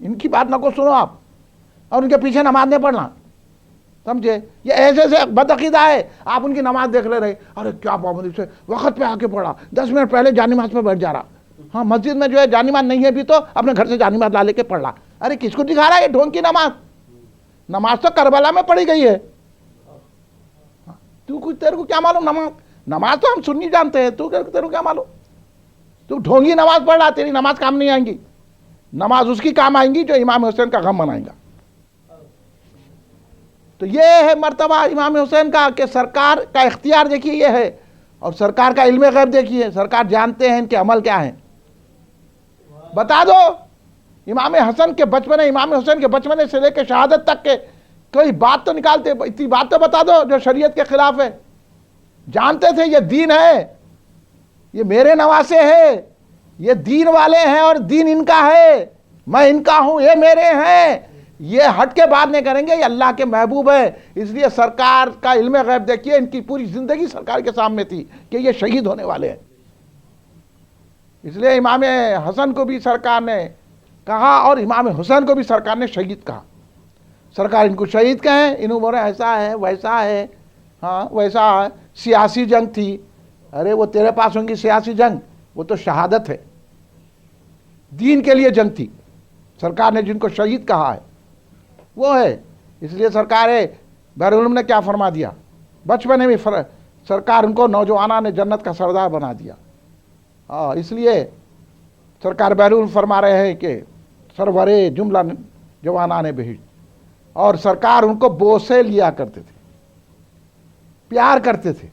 इनकी बात ना को सुनो आप और उनके पीछे नमाज नहीं पढ़ना, समझे। ये ऐसे ऐसे बदअकीदा है, आप उनकी नमाज देख ले रहे, अरे क्या पाबंदी से वक्त पे आके पढ़ा, 10 मिनट पहले जानिमाज पे बैठ जा रहा। हाँ, मस्जिद में जो है जानिमाज नहीं है भी तो अपने घर से जानिमाज ला लेके पढ़ रहा। अरे किसको दिखा रहा है ये ढोंग की नमाज? नमाज तो करबला में पढ़ी गई है। तू कुछ, तेरे को क्या मालूम? नमाज तो हम सुन्नी जानते हैं, तेरे को क्या मालूम? तू ढोंगी नमाज पढ़ रहा, तेरी नमाज काम नहीं आएंगी। नमाज उसकी काम आएंगी जो इमाम हुसैन का गम मनाएगा। तो ये है मर्तबा इमाम हुसैन का कि सरकार का इख्तियार देखिए ये है, और सरकार का इल्म गैब देखिए, सरकार जानते हैं इनके अमल क्या हैं। बता दो इमाम हुसैन के बचपने से लेकर शहादत तक के कोई बात तो निकालते, इतनी बात तो बता दो जो शरीयत के खिलाफ है। जानते थे ये दीन है, ये मेरे नवासे है, ये दीन वाले हैं और दीन इनका है, मैं इनका हूं, ये मेरे हैं, ये हट के बात नहीं करेंगे, ये अल्लाह के महबूब है। इसलिए सरकार का इल्म गैब देखिए, इनकी पूरी जिंदगी सरकार के सामने थी कि ये शहीद होने वाले हैं। इसलिए इमाम हसन को भी सरकार ने कहा और इमाम हुसैन को भी सरकार ने शहीद कहा। सरकार इनको शहीद कहें, इन बोले ऐसा है वैसा है, हाँ वैसा है, सियासी जंग थी। अरे वो तेरे पास होंगी सियासी जंग, वो तो शहादत है, दीन के लिए जंग थी। सरकार ने जिनको शहीद कहा है वो है। इसलिए सरकार बहरुल उलूम ने क्या फरमा दिया, बचपन में भी सरकार उनको नौजवाना ने जन्नत का सरदार बना दिया। हाँ, इसलिए सरकार बहरुल उलूम फरमा रहे हैं कि सरवरे जुमला जवाना ने बहिश्त, और सरकार उनको बोसे लिया करते थे, प्यार करते थे,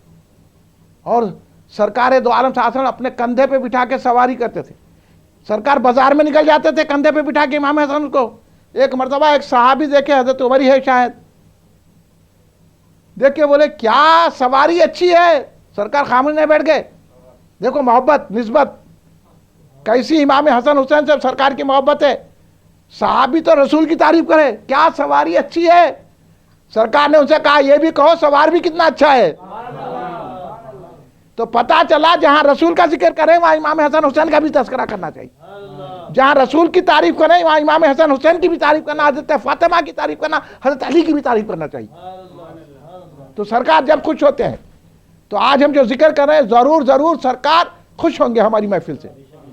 और सरकार दो आलम शासन अपने कंधे पे बिठा के सवारी करते थे। सरकार बाजार में निकल जाते थे कंधे पे बिठा के इमाम हसन को। एक मरतबा एक सहाबी देखे, हजरत उमर ही है शायद, देख के बोले क्या सवारी अच्छी है, सरकार खामोश नहीं बैठ गए। देखो मोहब्बत निस्बत कैसी इमाम हसन हुसैन से सरकार की मोहब्बत है। सहाबी तो रसूल की तारीफ करे, क्या सवारी अच्छी है। सरकार ने उनसे कहा ये भी कहो सवार भी कितना अच्छा है। तो पता चला जहां रसूल का जिक्र करें वहां इमाम हसन हुसैन का भी तस्करा करना चाहिए, जहां रसूल की तारीफ करें वहां इमाम हसन हुसैन की भी तारीफ करना, हजरत फातिमा की तारीफ करना, हजरत अली की भी तारीफ करना चाहिए। तो सरकार जब खुश होते हैं, तो आज हम जो जिक्र कर रहे हैं जरूर जरूर सरकार खुश होंगे हमारी महफिल से,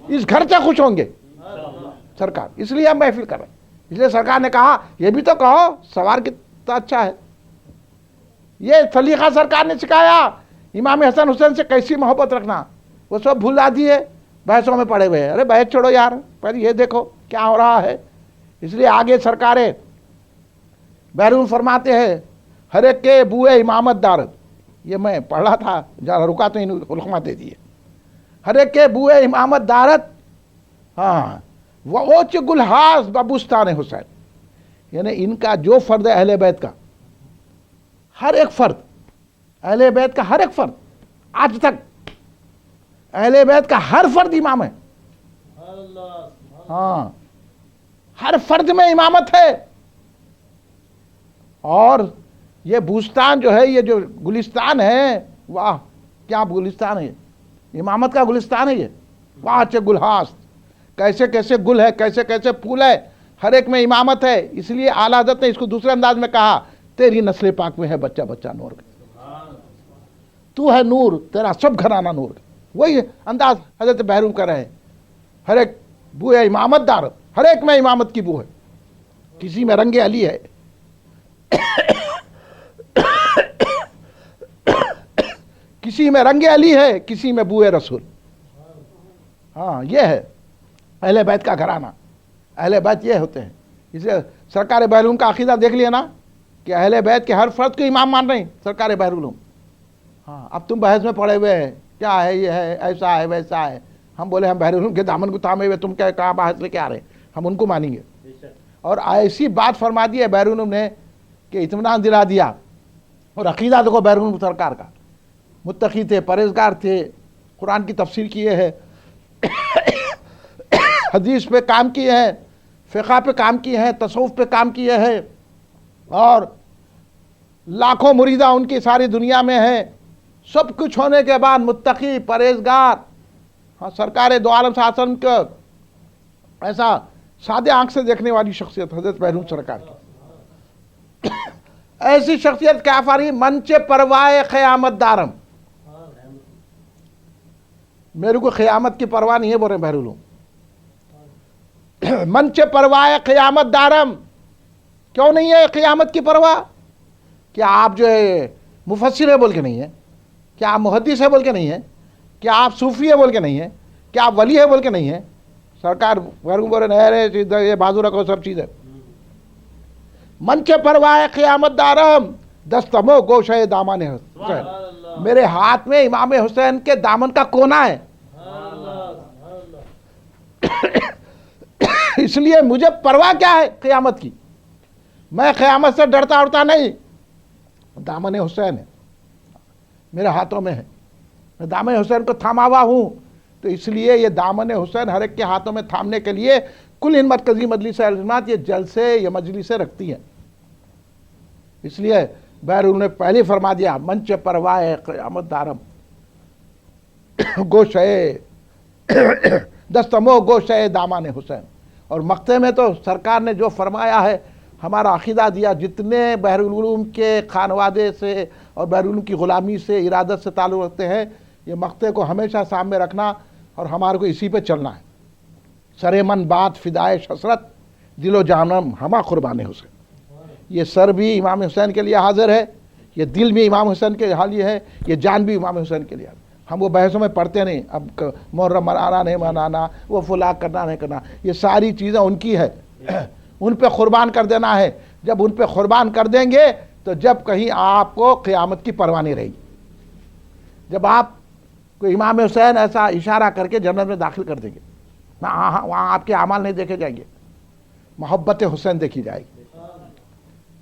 इस घर से खुश होंगे सरकार, इसलिए हम महफिल कर रहे हैं। इसलिए सरकार ने कहा ये भी तो कहो सवार कितना अच्छा है। ये सलीका सरकार ने सिखाया इमाम हसन हुसैन से कैसी मोहब्बत रखना, वो सब भुला दिए, बहसों में पड़े हुए हैं। अरे बहस छोड़ो यार, पर ये देखो क्या हो रहा है। इसलिए आगे सरकारें बहरून फरमाते हैं हर एक के बुए इमामत दारत, ये मैं पढ़ रहा था जहाँ रुका तो इन हुक्मा दे दिए, हर एक के बुए इमामत दारत, हाँ वोच गुलहास बबुस्तान हुसैन, यानी इनका जो फर्द है अहले बैत का, हर एक फर्द अहले बैत का, हर एक फर्द आज तक अहले बैत का हर फर्द इमाम है। हाँ, हर फर्द में इमामत है। और ये बूस्तान जो है, ये जो गुलिस्तान है, वाह क्या गुलिस्तान है, इमामत का गुलिस्तान है ये। वाह चे गुलहास, कैसे कैसे गुल है, कैसे कैसे फूल है, हर एक में इमामत है। इसलिए आला हज़रत ने इसको दूसरे अंदाज में कहा तेरी नस्ल पाक में है बच्चा बच्चा नूर का, तू है नूर, तेरा सब घराना नूर का। वही अंदाज हजरत बहरून कर रहे हैं, हर एक बू है इमामत दार, हर एक में इमामत की बू है। किसी में रंगे अली है, किसी में रंगे अली है, किसी में बूए रसूल। हाँ ये है अहले बैत का घराना, अहले बैत ये होते हैं। इसलिए सरकार बहरून का अकीदा देख लिया ना कि अहले बैत के हर फर्द को इमाम मान रही सरकार बहरून। हाँ अब तुम बहस में पड़े हुए हैं, क्या है ये है, ऐसा है वैसा है। हम बोले हम बहरून के दामन को थामे हुए, तुम क्या कहाँ बहस लेके आ रहे, हम उनको मानेंगे। और ऐसी बात फरमा दी है बहरून ने कि इत्मीनान दिला दिया। और अकीदा देखो बहरून सरकार का, मुत्तकी थे, परहेजगार थे, कुरान की तफसीर किए हैं, हदीस पे काम किए हैं, फ़िक़्ह पे काम किए हैं, तसव्वुफ़ पे काम किए हैं, और लाखों मुरीदा उनकी सारी दुनिया में है। सब कुछ होने के बाद मुत्तकी परहेजगार, हाँ सरकार दो आलम शासन का ऐसा सादे आंख से देखने वाली शख्सियत हजरत बहरूम सरकार की। ऐसी शख्सियत क्या फारी मंच परवाए क़यामत दारम, मेरे को क़यामत की परवाह नहीं है बोल रहे बहरूम। मंच परवाए क़यामत दारम, क्यों नहीं है क़यामत की परवाह? क्या आप जो है मुफस्सिर है बोल के नहीं है? क्या आप मुहद्दिस है बोल के नहीं है? क्या आप सूफी है बोल के नहीं है? क्या आप वली है बोल के नहीं है? सरकार बहरूम बोल रहे ये बाजू रखो सब चीज़ है। मंच परवाए क़यामत दारम दस्तमो गोशे दामन हुसैन, मेरे हाथ में इमाम हुसैन के दामन का कोना है। इसलिए मुझे परवाह क्या है क़यामत की, मैं क़यामत से डरता उड़ता नहीं। दामन हुसैन है मेरे हाथों में है, मैं दामन हुसैन को थामा हुआ हूँ। तो इसलिए ये दामन हुसैन हर एक के हाथों में थामने के लिए कुल इन मरकज़ी मजलिस अल-जमात ये जलसे ये मजलिसें रखती हैं। इसलिए बहरूम ने पहले फरमा दिया मंच परवाए क़यामत दारम गोशे दस्तमो गोशे दामन हुसैन। और मक्ते में तो सरकार ने जो फरमाया है, हमारा अक़ीदा दिया, जितने बहरूम के खानवादे से और बहरूम की ग़ुलामी से इरादत से ताल्लुक़ रखते हैं, ये मक्ते को हमेशा सामने रखना और हमारे को इसी पे चलना है। सरे मन बात फ़िदाए शसरत दिलो जानम हमा क़ुरबान हुसैन, ये सर भी इमाम हुसैन के लिए हाज़िर है, ये दिल भी इमाम हुसैन के लिए है, ये जान भी इमाम हुसैन के लिए है। हम वो बहसों में पढ़ते नहीं, अब मुहर्रम मनाना नहीं मनाना, वो फुला करना नहीं करना, ये सारी चीज़ें उनकी है, उन पे क़ुरबान कर देना है। जब उन पे क़ुरबान कर देंगे तो जब कहीं आपको क़यामत की परवाह नहीं रहेगी। जब आप को इमाम हुसैन ऐसा इशारा करके जन्नत में दाखिल कर देंगे, वहाँ आपके अमाल नहीं देखे जाएंगे, मोहब्बत हुसैन देखी जाएगी।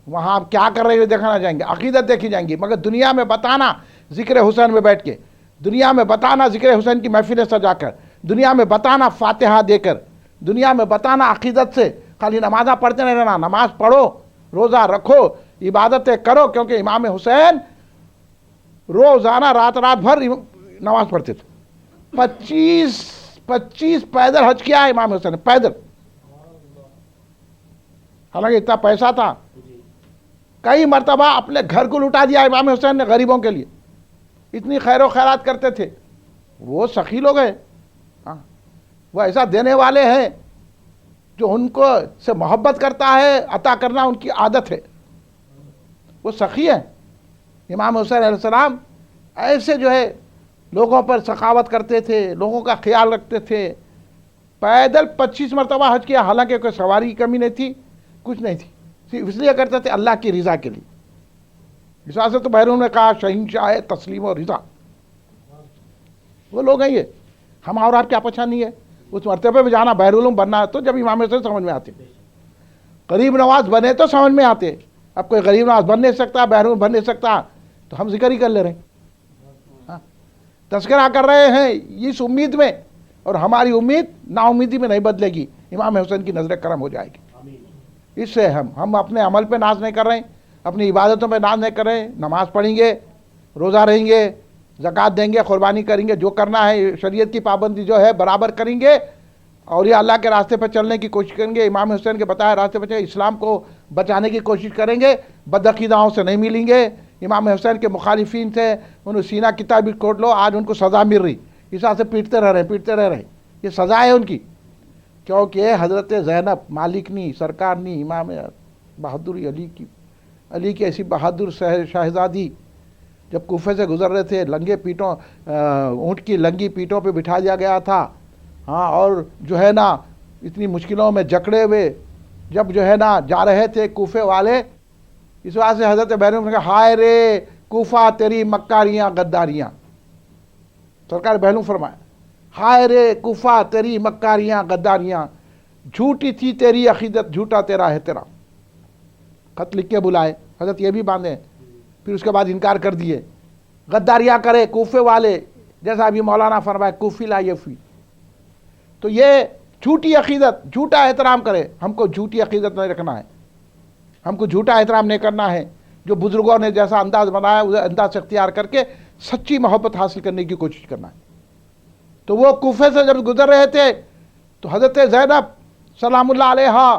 वहाँ आप क्या कर रहे हैं देखना जाएंगे, अक़ीदत देखी जाएंगी। मगर दुनिया में बताना ज़िक्र हुसैन में बैठ के, दुनिया में बताना ज़िक्र हुसैन की महफिलें सजाकर, दुनिया में बताना फ़ातिहा देकर, दुनिया में बताना अक़ीदत से, खाली नमाज़ा पढ़ते नहीं रहना, नमाज़ पढ़ो, रोज़ा रखो, इबादतें करो, क्योंकि इमाम हुसैन रोज़ाना रात भर नमाज़ पढ़ते थे। 25 पैदल हज किया है इमाम हुसैन ने, पैदल। हालांकि इतना पैसा था, कई मरतबा अपने घर को लुटा दिया इमाम हुसैन ने गरीबों के लिए, इतनी खैर खैरात करते थे। वो सखी लोग हैं, हाँ, वो ऐसा देने वाले हैं जो उनको से मोहब्बत करता है, अता करना उनकी आदत है, वो सखी है। इमाम हुसैन अलैहिस्सलाम ऐसे जो है लोगों पर सखावत करते थे, लोगों का ख्याल रखते थे। पैदल 25 मरतबा हज किया, हालांकि कोई सवारी की कमी नहीं थी, कुछ नहीं थी, सिर्फ इसलिए करते थे अल्लाह की रज़ा के लिए। इस वजह से तो बहरूम ने कहा शहंशाह तस्लीम और रज़ा, वो लोग हैं ये, हम और आपकी पहचान नहीं है। उस मरतबे पे जाना, बहरूम बनना तो जब इमाम हुसैन समझ में आते, गरीब नवाज बने तो समझ में आते। अब कोई गरीब नवाज बन नहीं सकता, बहरूम बन नहीं सकता, तो हम जिक्र ही कर ले रहे हैं, हाँ, तज़किरा कर रहे हैं इस उम्मीद में, और हमारी उम्मीद नाउमीदी में नहीं बदलेगी, इमाम हुसैन की नज़र करम हो जाएगी। इससे हम अपने अमल पे नाज नहीं कर रहे हैं, अपनी इबादतों पे नाज नहीं कर रहे हैं। नमाज पढ़ेंगे, रोज़ा रहेंगे, ज़कात देंगे, क़ुरबानी करेंगे, जो करना है शरीयत की पाबंदी जो है बराबर करेंगे, और ये अल्लाह के रास्ते पर चलने की कोशिश करेंगे, इमाम हुसैन के बताए रास्ते पर इस्लाम को बचाने की कोशिश करेंगे, बदअक़ीदाओं से नहीं मिलेंगे, इमाम हुसैन के मुखालिफिन थे उन्हें सीना किताब भी कोट लो, आज उनको सज़ा मिल रही, इस हिसाब से पीटते रह रहे हैं, ये सज़ा है उनकी। क्योंकि हज़रत ज़ैनब मालिकनी सरकारनी इमाम बहादुर अली की ऐसी बहादुर शहज़ादी जब कूफे से गुजर रहे थे, लंगे पीठों ऊँट की लंगी पीठों पे बिठा दिया गया था, हाँ, और जो है ना इतनी मुश्किलों में जकड़े हुए जब जो है ना जा रहे थे कूफे वाले, इस वजह से हज़रत बहरूम ने कहा हाय रे कूफा तेरी मक्कारियाँ गद्दारियाँ। सरकार बहरूम फरमाया हाय रे कूफा तेरी मक्कारियाँ गद्दारियाँ, झूठी थी तेरी अक़ीदत झूठा तेरा है तेरा। खत लिख के बुलाए, हज़रत ये भी बांधे, फिर उसके बाद इनकार कर दिए, गद्दारियाँ करे कूफे वाले, जैसा अभी मौलाना फरमाए कूफी ला यफी। तो ये झूठी अक़ीदत झूठा एहतराम करे, हमको झूठी अक़ीदत नहीं रखना है, हमको झूठा एहतराम नहीं करना है। जो बुज़ुर्गों ने जैसा अंदाज़ बनाया उस अंदाज़ से अख्तियार करके सच्ची मोहब्बत हासिल करने की कोशिश करना है। तो वो कूफे से जब गुजर रहे थे तो हज़रत ज़ैनब सलाम अलैहा,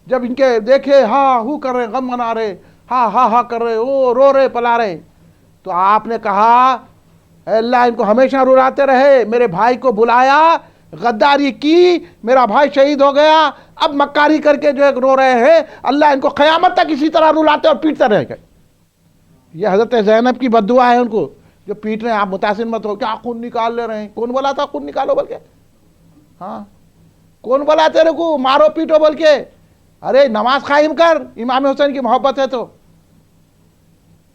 जब इनके देखे हा हू कर रहे, गम मना रहे, हा कर रहे, ओ रो रहे पला रहे, तो आपने कहा अल्लाह इनको हमेशा रुलाते रहे, मेरे भाई को बुलाया, गद्दारी की, मेरा भाई शहीद हो गया, अब मक्कारी करके जो रो रहे हैं, अल्लाह इनको क़यामत तक इसी तरह रुलाते और पीटते रहेंगे। ये हज़रत ज़ैनब की बद्दुआ है उनको जो पीट रहे हैं। आप मुतासिर मत हो, क्या खून निकाल ले रहे हैं, कौन बोला था खून निकालो बोल के? हाँ, कौन बोला तेरे को मारो पीटो बोल के? अरे नमाज कायम कर, इमाम हुसैन की मोहब्बत है तो,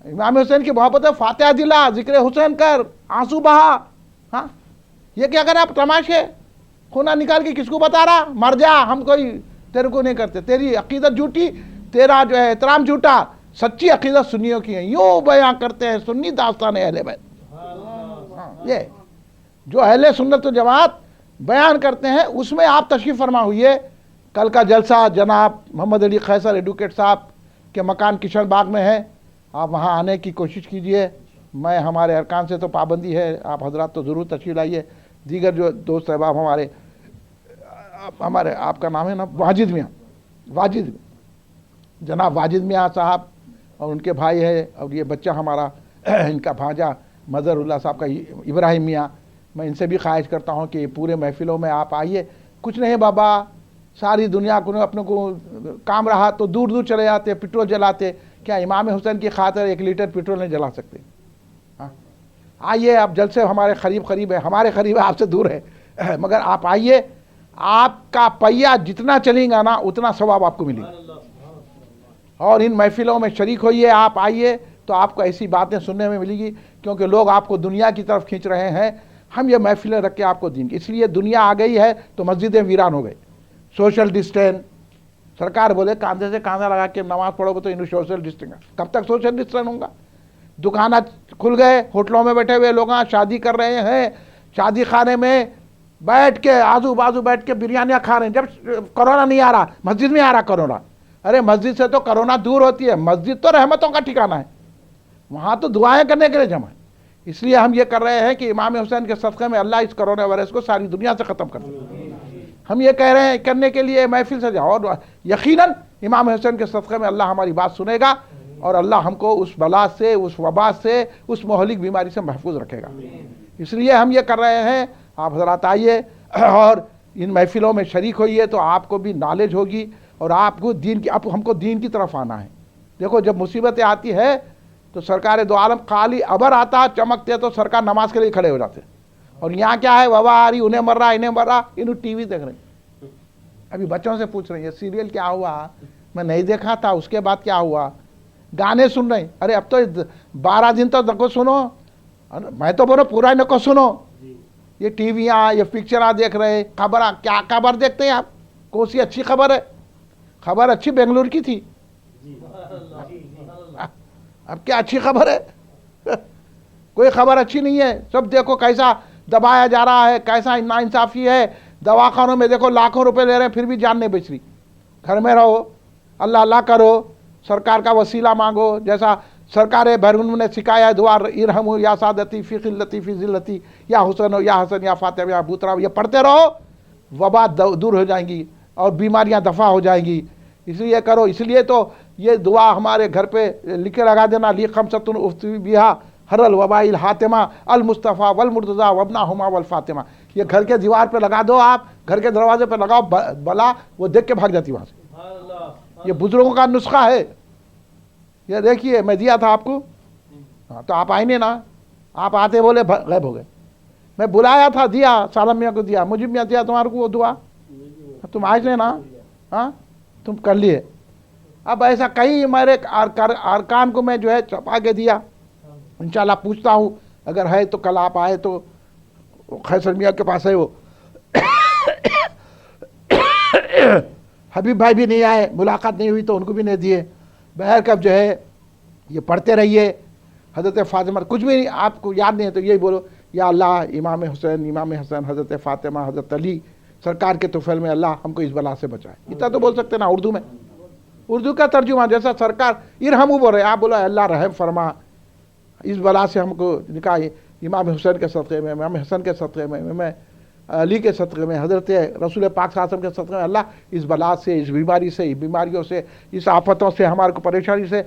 इमाम हुसैन की मोहब्बत है, फातिहा दिला, जिक्र हुसैन कर, आंसू बहा। हाँ, ये क्या करे आप तमाशे, खूना निकाल के किसको बता रहा, मर जा, हम कोई तेरे को नहीं करते, तेरी अकीदत झूठी, तेरा जो है एहतराम झूठा, सच्ची अकीदत सुन्नियों की है, यूँ बयां करते हैं सुन्नी दास्तान अहले बैत। हाँ, ये जो अहले सुन्नत व जमात बयान करते हैं उसमें आप तशरीफ़ फरमा हुई। कल का जलसा जनाब मोहम्मद अली खैसर एडवोकेट साहब के मकान किशन बाग में है, आप वहाँ आने की कोशिश कीजिए। मैं हमारे अरकान से तो पाबंदी है, आप हजरात तो ज़रूर तशरीफ़ लाइए। दीगर जो दोस्त अहबाब हमारे आपका नाम है ना वाजिद मियाँ, वाजिद जनाब वाजिद मियाँ साहब और उनके भाई है, और ये बच्चा हमारा इनका भांजा मज़हरुल्लाह साहब का इब्राहिम मियाँ, मैं इनसे भी ख्वाहिश करता हूँ कि पूरे महफिलों में आप आइए। कुछ नहीं बाबा, सारी दुनिया को अपने को काम रहा तो दूर दूर चले जाते, पेट्रोल जलाते, क्या इमाम हुसैन की खातिर 1 लीटर पेट्रोल नहीं जला सकते? हाँ, आइए आप, जलसे हमारे करीब है, हमारे करीब है, आपसे दूर है, मगर आप आइए, आपका पहिया जितना चलेगा ना उतना सवाब आपको मिलेगा। और इन महफिलों में शरीक होइए, आप आइए तो आपको ऐसी बातें सुनने में मिलेगी, क्योंकि लोग आपको दुनिया की तरफ खींच रहे हैं। हम ये महफिलें रख के आपको देंगे, इसलिए दुनिया आ गई है तो मस्जिदें वीरान हो गई। सोशल डिस्टेंस, सरकार बोले कांधे से कांधा लगा के नमाज पढ़ोगे तो इन सोशल डिस्टेंस, कब तक सोशल डिस्टेंस होगा? दुकान खुल गए, होटलों में बैठे हुए लोग शादी कर रहे हैं, शादी खाने में बैठ के आजू बाजू बैठ के बिरयानियाँ खा रहे हैं, जब कोरोना नहीं आ रहा, मस्जिद में आ रहा कोरोना। अरे मस्जिद से तो कोरोना दूर होती है, मस्जिद तो रहमतों का ठिकाना है, वहाँ तो दुआएं करने के लिए जमा है। इसलिए हम ये कर रहे हैं कि इमाम हुसैन के सदक़े में अल्लाह इस कोरोना वायरस को सारी दुनिया से ख़त्म कर दे। हम ये कह रहे हैं करने के लिए महफिल से जाओ, और यकीनन इमाम हुसैन के सदक़े में अल्लाह हमारी बात सुनेगा और अल्लाह हमको उस बला से, उस वबा से, उस मोहलिक बीमारी से महफूज रखेगा। इसलिए हम ये कर रहे हैं, आप हज़रात आइए और इन महफिलों में शरीक होइए तो आपको भी नॉलेज होगी और आपको दीन की, आप हमको दीन की तरफ आना है। देखो जब मुसीबतें आती है तो सरकार दो आलम खाली अबर आता चमकते तो सरकार नमाज के लिए खड़े हो जाते, और यहाँ क्या है, वबा आ रही, उन्हें मर रहा, इन्हें मर रहा, इन्हें टीवी देख रहे। अभी बच्चों से पूछ रहे हैं सीरियल क्या हुआ, मैं नहीं देखा था, उसके बाद क्या हुआ, गाने सुन रहे। अरे अब तो 12 दिन तो नको सुनो, मैं तो बोलो पूरा नको सुनो, ये टीवियाँ ये पिक्चर देख रहे, खबर क्या खबर देखते हैं आप, कौन सी अच्छी खबर है? खबर अच्छी बेंगलुरु की थी, अब क्या अच्छी खबर है? कोई खबर अच्छी नहीं है। सब देखो कैसा दबाया जा रहा है, कैसा नाइंसाफ़ी है। दवाखानों में देखो लाखों रुपए ले रहे हैं फिर भी जान नहीं बच रही। घर में रहो, अल्लाह अल्लाह करो, सरकार का वसीला मांगो, जैसा सरकार बैरून ने सिखाया है दुआ, इरहमु या सादती फ़ी क़िल्लती फ़ी ज़िल्लती, या हुसैन या हसन या फातिमा या बूतरा, ये पढ़ते रहो, वबा दूर हो जाएंगी और बीमारियां दफ़ा हो जाएंगी। इसलिए करो। इसलिए तो ये दुआ हमारे घर पे लिख के लगा देना, ली खमसतुन उफ्ती बिहा हरल वबाइल हातिमा अल मुस्तफ़ा वल मुर्तज़ा वबना हुमा वल फातिमा। ये घर के दीवार पे लगा दो, आप घर के दरवाजे पे लगाओ, बला वो देख के भाग जाती वहाँ से। ये बुजुर्गों का नुस्खा है, ये देखिए मैं दिया था आपको। हाँ, तो आप आए नहीं ना, आप आते बोले गायब हो गए। मैं बुलाया था, दिया, सालम मियाँ को दिया, मुझे मियाँ दिया तुम्हारे को वो दुआ, तुम आज लेना। हाँ, तुम कर लिए। अब ऐसा कई मेरे अरकान को मैं जो है छपा के दिया, इंशाल्लाह पूछता हूँ, अगर है तो कल आप आए तो खैसर मियाँ के पास है वो हबीब भाई भी नहीं आए, मुलाकात नहीं हुई तो उनको भी नहीं दिए। बहर कब जो है ये पढ़ते रहिए, हज़रत फातिमा, कुछ भी नहीं आपको याद नहीं है तो यही बोलो, या अल्लाह इमाम हुसैन, इमाम हसन, हज़रत फातिमा, हज़रत अली सरकार के तुफ़ैल में अल्लाह हमको इस बला से बचाए। इतना तो बोल सकते ना उर्दू में, उर्दू का तर्जुमा जैसा सरकार इरहमू बोल रहे, आप बोलो अल्लाह रहम फरमा, इस बला से हमको निकाह इमाम हुसैन के सदक़े में, इमाम हसन के सदक़े में मैं علی کے صدقے میں، حضرت رسول پاک صلی اللہ علیہ وسلم کے صدقے میں اللہ اس بلا سے، اس بیماری سے، اس بیماریوں سے، اس آفتوں سے، ہمارے کو پریشانی سے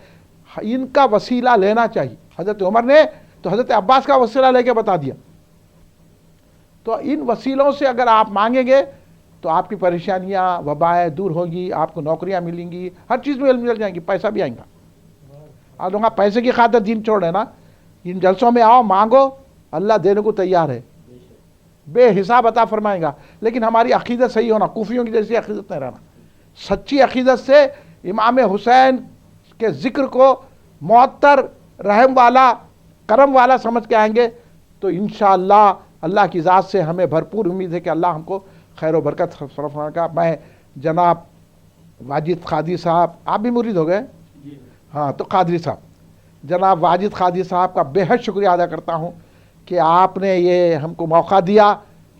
ان کا وسیلہ لینا چاہیے۔ حضرت عمر نے تو حضرت عباس کا وسیلہ لے کے بتا دیا۔ تو ان وسیلوں سے اگر آپ مانگیں گے تو آپ کی پریشانیاں، وبائیں دور ہوں گی، آپ کو نوکریاں ملیں گی، ہر چیز میں مل جائیں گی، پیسہ بھی آئیں گا۔ آپ لوگوں کا پیسے کی خاطر دین چھوڑ ہے نا، ان جلسوں میں آؤ، مانگو، اللہ دینے کو تیار ہے، بے حساب عطا فرمائے گا۔ لیکن ہماری عقیدت صحیح ہونا، کوفیوں کی جیسی عقیدت نہیں رہنا۔ سچی عقیدت سے امام حسین کے ذکر کو معطر، رحم والا، کرم والا سمجھ کے آئیں گے تو انشاءاللہ اللہ کی ذات سے ہمیں بھرپور امید ہے کہ اللہ ہم کو خیر و برکت فرمائے گا۔ میں جناب واجد قادری صاحب، آپ بھی مرید ہو گئے؟ ہاں، تو قادری صاحب، جناب واجد قادری صاحب کا بے حد شکریہ ادا کرتا ہوں کہ آپ نے یہ ہم کو موقع دیا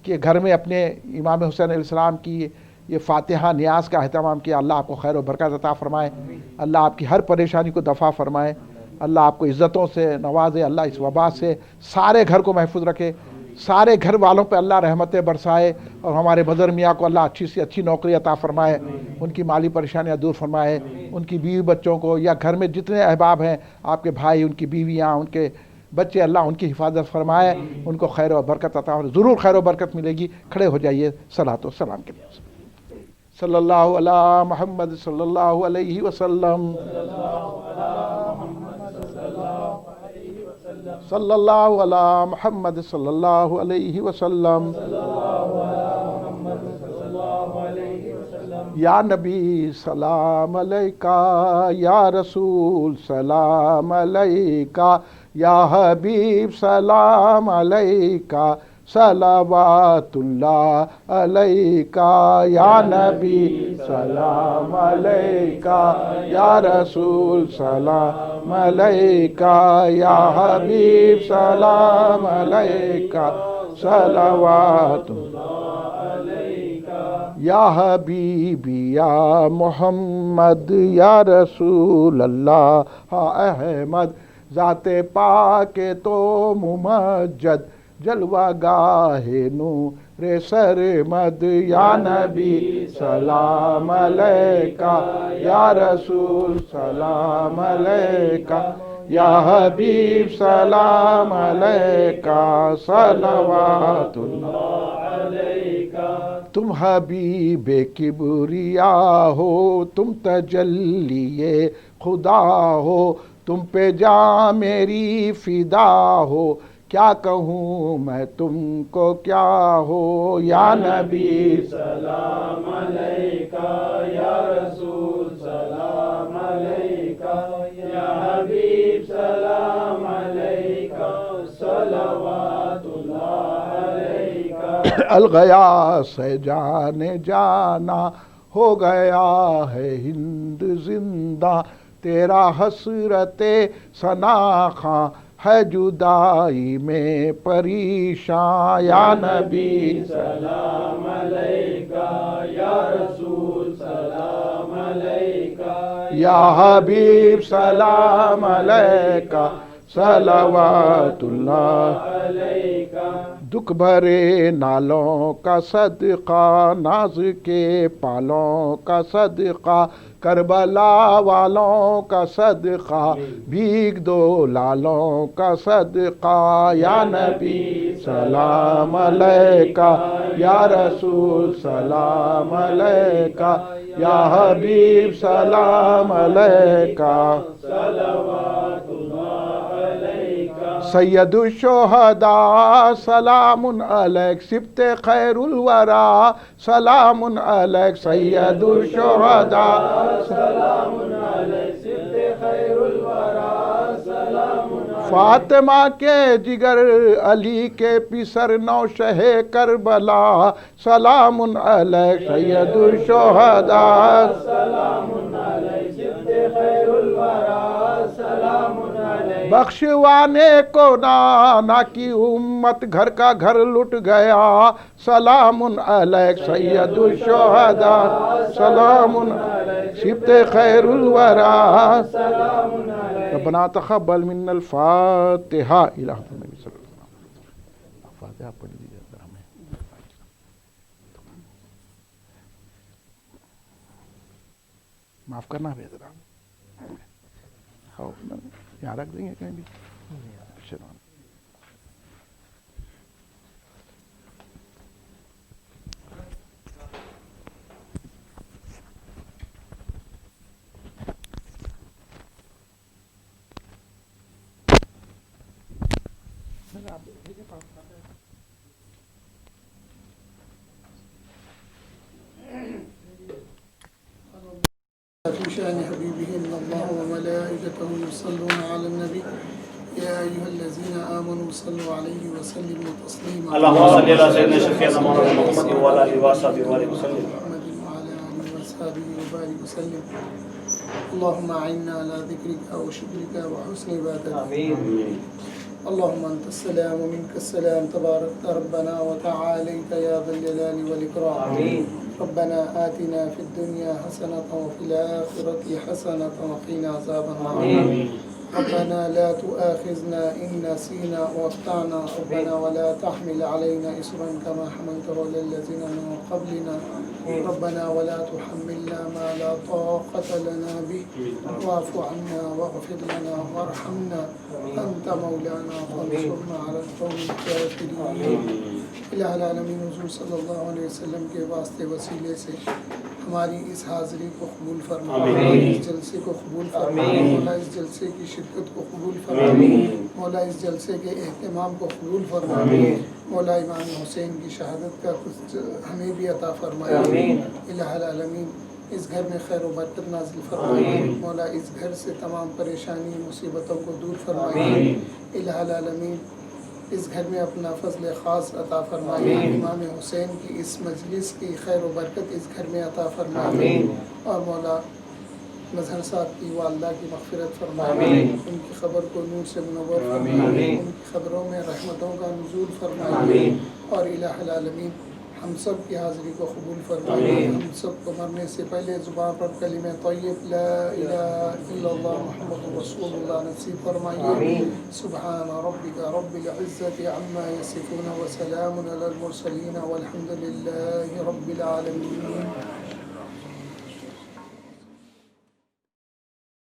کہ گھر میں اپنے امام حسین علیہ السلام کی یہ فاتحہ نیاز کا اہتمام کیا۔ اللہ آپ کو خیر و برکت عطا فرمائے، اللہ آپ کی ہر پریشانی کو دفع فرمائے، اللہ آپ کو عزتوں سے نوازے، اللہ اس وبا سے سارے گھر کو محفوظ رکھے، سارے گھر والوں پہ اللہ رحمتیں برسائے، اور ہمارے بدر میاں کو اللہ اچھی سے اچھی نوکری عطا فرمائے، ان کی مالی پریشانیاں دور فرمائے، ان کی بیوی بچوں کو، یا گھر میں جتنے احباب ہیں آپ کے بھائی، ان کی بیویاں، ان کے بچے، اللہ ان کی حفاظت فرمائے، ان کو خیر و برکت عطا فرمائے۔ ضرور خیر و برکت ملے گی۔ کھڑے ہو جائیے صلاۃ و سلام کے لیے۔ صلی اللہ علی محمد صلی اللہ علیہ وسلم، صلی اللہ علی محمد صلی اللہ علیہ وسلم، یا نبی سلام علیکہ، یا رسول سلام علیکہ، یا حبیب سلام علیکہ، صلوات اللہ علیکہ، یا نبی سلام علیکہ، یا رسول سلام علیکہ، یا حبیب سلام علیکہ، صلوات یا حبیبی یا محمد، یا رسول اللہ احمد، ذات پاک تو ممجد، جلوہ گاہ نور سرمد، یا نبی سلام علیکہ، یا رسول سلام علیکہ، یا حبیب سلام علیکہ، صلوات اللہ علیکہ۔ تم حبیب کبریا ہو، تم تجلی خدا ہو، تم پہ جاں میری فدا ہو، کیا کہوں میں تم کو کیا ہو، یا نبی سلام علیکہ، یا رسول سلام علیکہ، یا حبیب سلام علیکہ، صلوات اللہ علیکہ۔ الغیاث جان جانا، ہو گیا ہے ہند زندہ، تیرا حسرت ثنا خواں ہے جدائی میں پریشاں، یا نبی سلام علیکہ، یا رسول سلام علیکہ، یا حبیب سلام علیکہ، صلوات اللہ علیکہ۔ دکھ بھرے نالوں کا صدقہ، ناز کے پالوں کا صدقہ، کربلا والوں کا صدقہ، بھیگ دو لالوں کا صدقہ، یا نبی سلام علیکہ، یا رسول سلام علیکہ، یا حبیب سلام علیکہ، صلوات اللہ علیکہ۔ سید الشہداء سلام علیک، سبط خیر الورا سلام علیک، سید الشہداء سلام علیک، سبط خیر الورا سلام علیک۔ فاطمہ کے جگر، علی کے پسر، نوشہ کربلا سلام علیک، سید الشہداء سلام علیک، سبط خیر الورا سلام علیک۔ بخشوانے کو نانا کی امت، گھر کا گھر لٹ گیا سلام علیک، سید الشہداء سلام علیک، سبط خیر الورا سلام علیک۔ ربنا تقبل منا الفاتحہ۔ الہ النبی صلی اللہ علیہ وسلم۔ فاتحہ پڑھ لیجیے ذرا ہمیں۔ معاف کرنا بھی ذرا یہاں رکھ دیں گے کہیں بھی في شأن حبيبه إن الله وملائكته يصلون على النبي يا أيها الذين آمنوا صلوا عليه وسلموا تسليما اللهم صل على سيدنا شفيعنا مولانا محمد وعلى آله وصحبه وسلم محمد وعلى آله وصحبه وبارك وسلم اللهم أعنا على ذكرك وشكرك وحسن عبادتك آمين اللهم أنت السلام ومنك السلام تبارك ربنا وتعاليت يا ذا الجلال والإكرام آمين ربنا آتنا في الدنيا حسنة وفي الآخرة حسنة وقنا عذاب النار آمين ربنا لا تؤاخذنا إن نسينا واخطأنا ربنا ولا تحمل علينا إصرا كما حملته على الذين من قبلنا ربنا ولا تحملنا ما لا طاقة لنا به واعف عنا واغفر لنا وارحمنا أنت مولانا فانصرنا على القوم الكافرين الہ العالمین حضور صلی اللہ علیہ وسلم کے واسطے وسیلے سے ہماری اس حاضری کو قبول فرما اس جلسے کو قبول فرما مولا اس جلسے کی شرکت کو قبول فرما مولا اس جلسے کے اہتمام کو قبول فرما مولا امام حسین کی شہادت کا کچھ ہمیں بھی عطا فرمائے الہ العالمین اس گھر میں خیر و برکت نازل فرمائے مولا اس گھر سے تمام پریشانی مصیبتوں کو دور فرمائے الہ العالمین اس گھر میں اپنا فضل خاص عطا فرمائے امام حسین کی اس مجلس کی خیر و برکت اس گھر میں عطا فرمائے اور مولا مظہر صاحب کی والدہ کی مغفرت فرمائے ان کی خبر کو نور سے منور فرمائے ان کی خبروں میں رحمتوں کا نزول فرمائے اور الہ العالمین ہم سب کی حاضری کو قبول فرمائے ہم سب کو مرنے سے پہلے زبان پر کلمہ طیب لا الہ الا اللہ محمد رسول اللہ نصیب فرمائیے سبحان ربک رب العزت عما یصفون وسلام علی المرسلین والحمد للہ رب العالمین